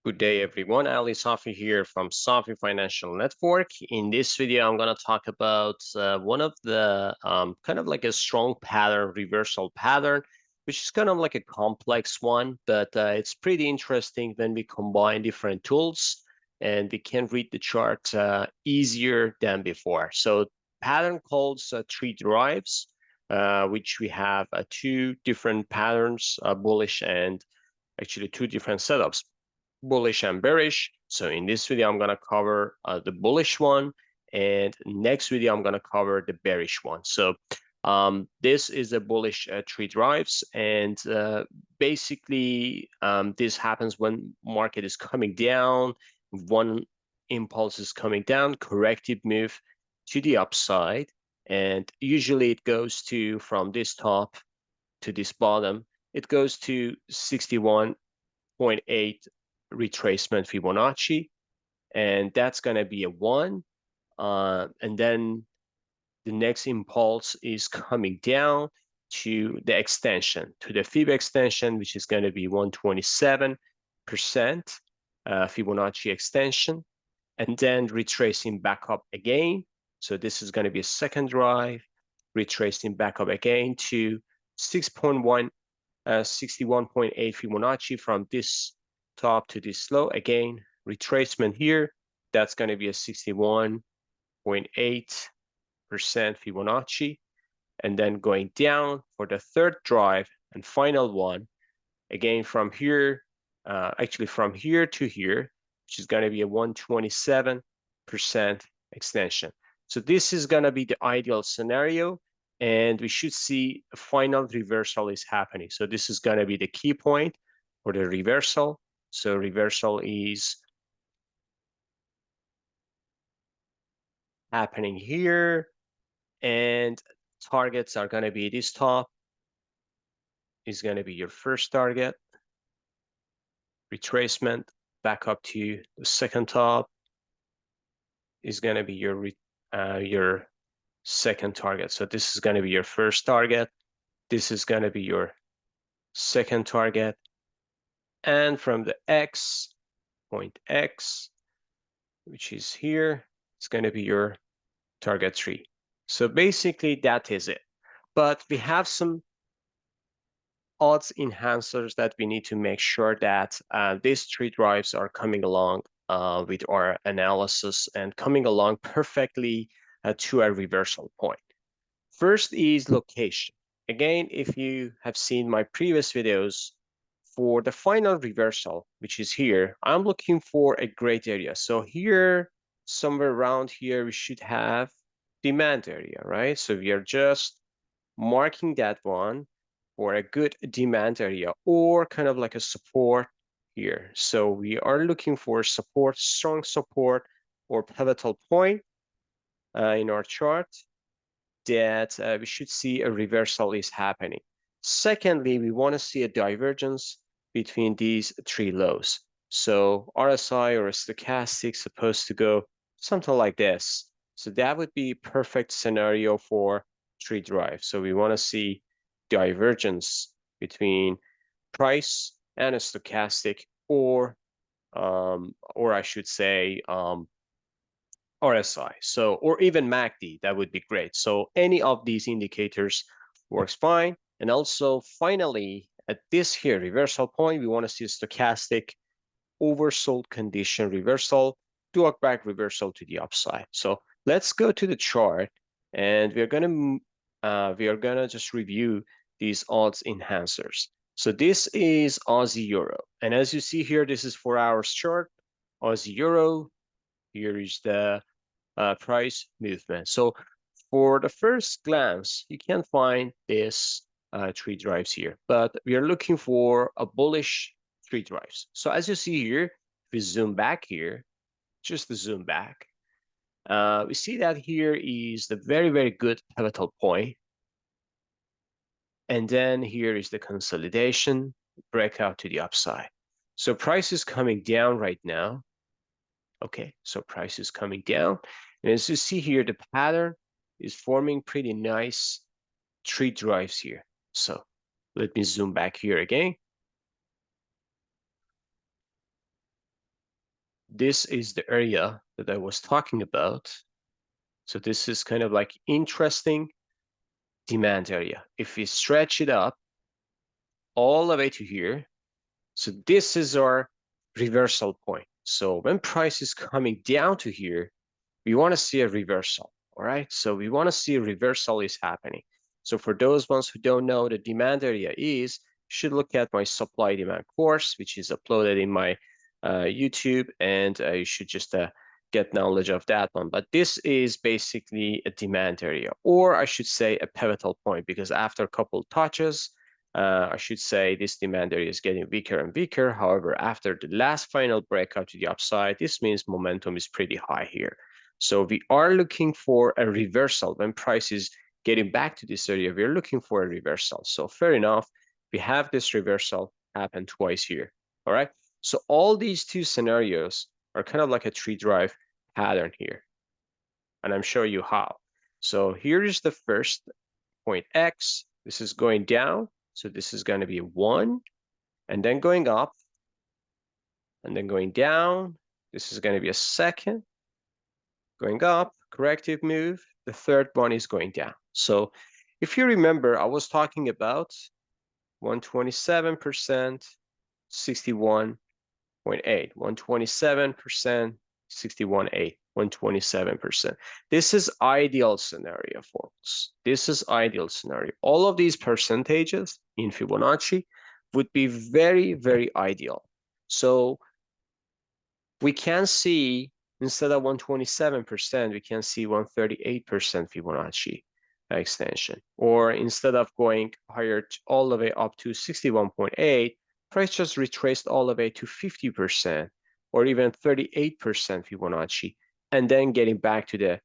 Good day, everyone. Ali Safi here from Safi Financial Network. In this video, I'm going to talk about one of the kind of like a strong pattern, reversal pattern, which is kind of like a complex one, but it's pretty interesting when we combine different tools and we can read the chart easier than before. So pattern calls three drives, which we have two different patterns, bullish and actually two different setups, bullish and bearish. So in this video, I'm going to cover the bullish one, and next video, I'm going to cover the bearish one. So this is a bullish three drives, and basically this happens when market is coming down, one impulse is coming down, corrective move to the upside, and usually it goes to from this top to this bottom, it goes to 61.8 retracement Fibonacci, and that's going to be a 1. And then the next impulse is coming down to the extension, to the Fib extension, which is going to be 127% Fibonacci extension, and then retracing back up again. So this is going to be a second drive, retracing back up again to 61.8 Fibonacci from this top to this low. Again, retracement here, that's going to be a 61.8% Fibonacci. And then going down for the third drive and final one, again from here, actually from here to here, which is going to be a 127% extension. So this is going to be the ideal scenario, and we should see a final reversal is happening. So this is going to be the key point for the reversal. So reversal is happening here, and targets are going to be this top is going to be your first target, retracement back up to the second top is going to be your second target. So this is going to be your first target. This is going to be your second target. And from the X, point X, which is here, it's going to be your target 3. So basically that is it. But we have some odds enhancers that we need to make sure that these 3 drives are coming along with our analysis and coming along perfectly to a reversal point. First is location. Again, if you have seen my previous videos, for the final reversal, which is here, I'm looking for a great area. So here, somewhere around here, we should have demand area, right? So we are just marking that one for a good demand area or kind of like a support here. So we are looking for support, strong support or pivotal point in our chart that we should see a reversal is happening. Secondly, we want to see a divergence between these 3 lows. So RSI or stochastic supposed to go something like this. So that would be perfect scenario for 3 drives. So we want to see divergence between price and a stochastic or I should say RSI. So, or even MACD, that would be great. So any of these indicators works fine. And also finally, at this here reversal point, we want to see a stochastic oversold condition reversal, to back reversal to the upside. So let's go to the chart, and we are gonna just review these odds enhancers. So this is Aussie Euro, and as you see here, this is 4 hours chart, Aussie Euro. Here is the price movement. So for the first glance, you can find this 3 drives here, but we are looking for a bullish 3 drives. So as you see here, if we zoom back here, just to zoom back, we see that here is the very, very good pivotal point. And then here is the consolidation, breakout to the upside. So price is coming down right now. Okay, so price is coming down. And as you see here, the pattern is forming pretty nice 3 drives here. So let me zoom back here again. this is the area that I was talking about. So this is kind of like interesting demand area. If we stretch it up all the way to here, so this is our reversal point. So when price is coming down to here, we want to see a reversal. All right, so we want to see a reversal is happening. So for those ones who don't know, the demand area is, you should look at my supply demand course, which is uploaded in my YouTube, and you should just get knowledge of that one. But this is basically a demand area, or I should say a pivotal point, because after a couple touches, I should say this demand area is getting weaker and weaker. However, after the last final breakout to the upside, this means momentum is pretty high here. So we are looking for a reversal. When price is getting back to this area, we're looking for a reversal. So fair enough, we have this reversal happen twice here. All right. So all these two scenarios are kind of like a tree drive pattern here. And I'm showing you how. So here is the first point X. This is going down. So this is going to be 1, and then going up, and then going down. This is going to be a second, going up, corrective move. The third one is going down. So if you remember, I was talking about 127%, 61.8, 127%, 61.8, 127%. This is ideal scenario, folks. This is ideal scenario. All of these percentages in Fibonacci would be very, very ideal. So we can see, instead of 127%, we can see 138% Fibonacci extension. Or instead of going higher all the way up to 61.8, price just retraced all the way to 50% or even 38% Fibonacci, and then getting back to the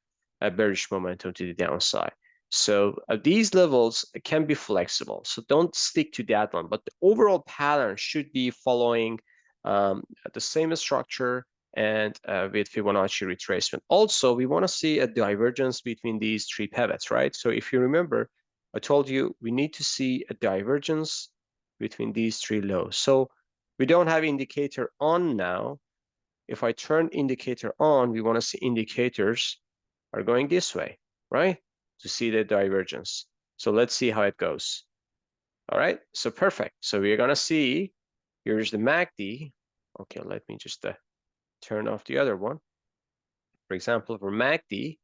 bearish momentum to the downside. So these levels can be flexible. So don't stick to that one. But the overall pattern should be following the same structure and with Fibonacci retracement. Also, we want to see a divergence between these three pivots, right? So if you remember, I told you we need to see a divergence between these three lows. So we don't have indicator on now. If I turn indicator on, we want to see indicators are going this way, right? To see the divergence. So let's see how it goes. All right, so perfect. So we're going to see, here's the MACD. Okay, let me just turn off the other one. For example, for MACD,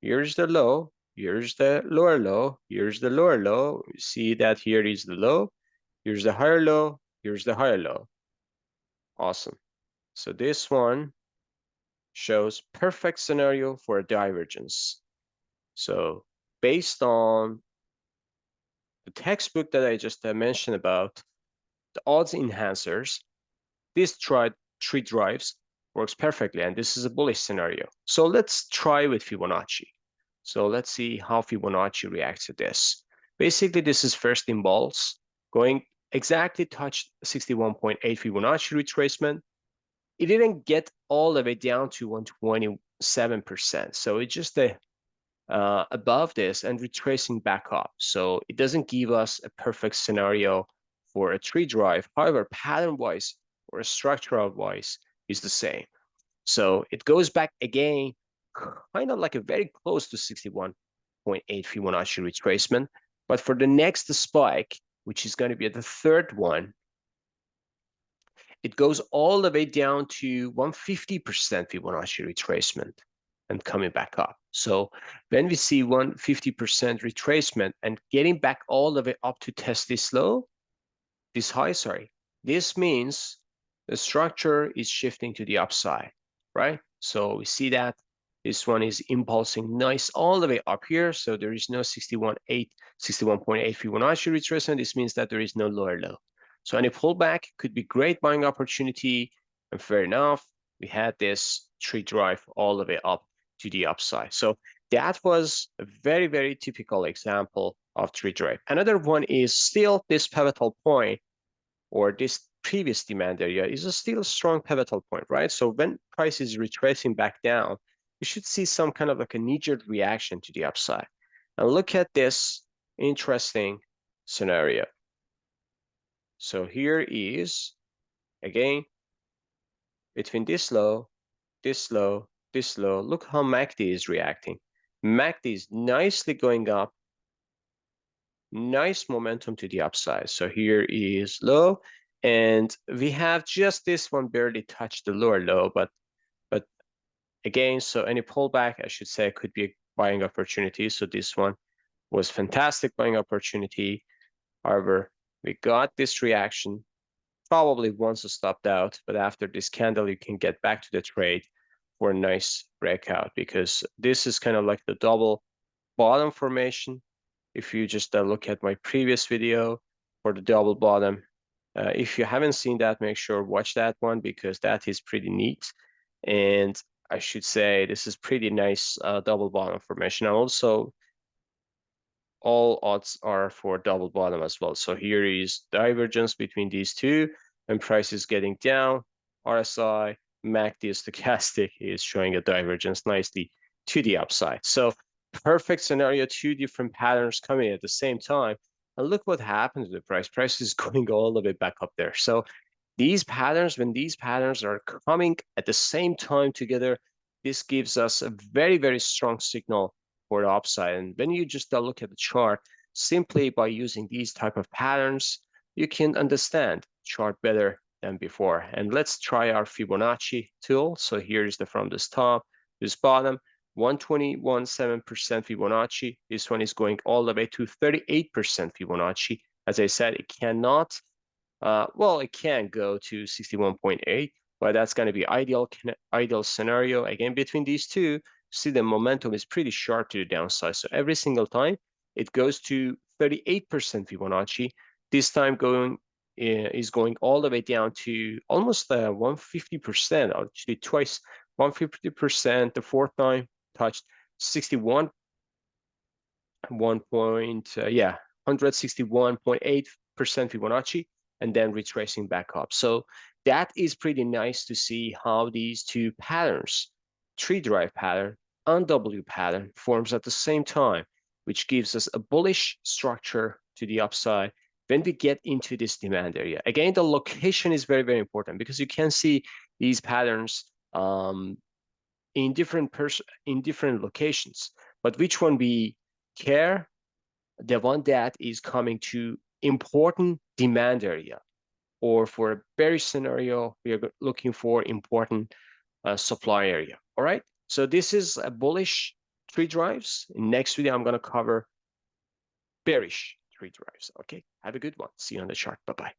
here's the low, here's the lower low, here's the lower low. You see that here is the low, here's the higher low, here's the higher low. Awesome. So this one shows perfect scenario for a divergence. So based on the textbook that I just mentioned about the odds enhancers, this tree drives works perfectly, and this is a bullish scenario. So let's try with Fibonacci. So let's see how Fibonacci reacts to this. Basically, this is first impulse, going exactly touched 61.8 Fibonacci retracement. It didn't get all the way down to 127%. So it's just above this and retracing back up. So it doesn't give us a perfect scenario for a tree drive. However, pattern-wise or structural-wise is the same. So it goes back again, kind of like a very close to 61.8 Fibonacci retracement. But for the next spike, which is going to be the third one, it goes all the way down to 150% Fibonacci retracement and coming back up. So when we see 150% retracement and getting back all the way up to test this low, this high, sorry, this means the structure is shifting to the upside, right? So we see that this one is impulsing nice all the way up here. So there is no 61.8 Fibonacci retracement. This means that there is no lower low. So any pullback could be great buying opportunity. And fair enough, we had this tree drive all the way up to the upside. So that was a very, very typical example of tree drive. Another one is still this pivotal point, or this previous demand area is still a strong pivotal point, right? So when price is retracing back down, you should see some kind of like a knee-jerk reaction to the upside. Now look at this interesting scenario. So here is, again, between this low, this low, this low, look how MACD is reacting. MACD is nicely going up, nice momentum to the upside. So here is low, and we have just this one barely touched the lower low, but again, so any pullback, I should say, could be a buying opportunity. So this one was fantastic buying opportunity. However, we got this reaction. Probably once stopped out, but after this candle, you can get back to the trade for a nice breakout, because this is kind of like the double bottom formation. If you just look at my previous video for the double bottom, if you haven't seen that, make sure watch that one, because that is pretty neat. And I should say this is pretty nice double bottom formation. And also all odds are for double bottom as well. So here is divergence between these two, and price is getting down. RSI, MACD stochastic is showing a divergence nicely to the upside. So perfect scenario, two different patterns coming at the same time. And look what happened to the price. Price is going all the way back up there. So these patterns, when these patterns are coming at the same time together, this gives us a very, very strong signal for the upside. And when you just look at the chart, simply by using these type of patterns, you can understand chart better than before. And let's try our Fibonacci tool. So here is the from this top, this bottom, 121.7% Fibonacci. This one is going all the way to 38% Fibonacci. As I said, it cannot well, it can go to 61.8, but that's going to be ideal scenario. Again, between these two, see the momentum is pretty sharp to the downside. So every single time it goes to 38% Fibonacci. This time is going all the way down to almost 150%, actually twice 150%. The fourth time touched 61 161.8% Fibonacci, and then retracing back up. So that is pretty nice to see how these two patterns, tree drive pattern and W pattern, forms at the same time, which gives us a bullish structure to the upside when we get into this demand area. Again, the location is very, very important, because you can see these patterns in different locations. But which one we care? The one that is coming to important demand area, or for a bearish scenario, we are looking for important supply area. All right. So this is a bullish tree drives. In next video, I'm going to cover bearish tree drives. Okay. Have a good one. See you on the chart. Bye-bye.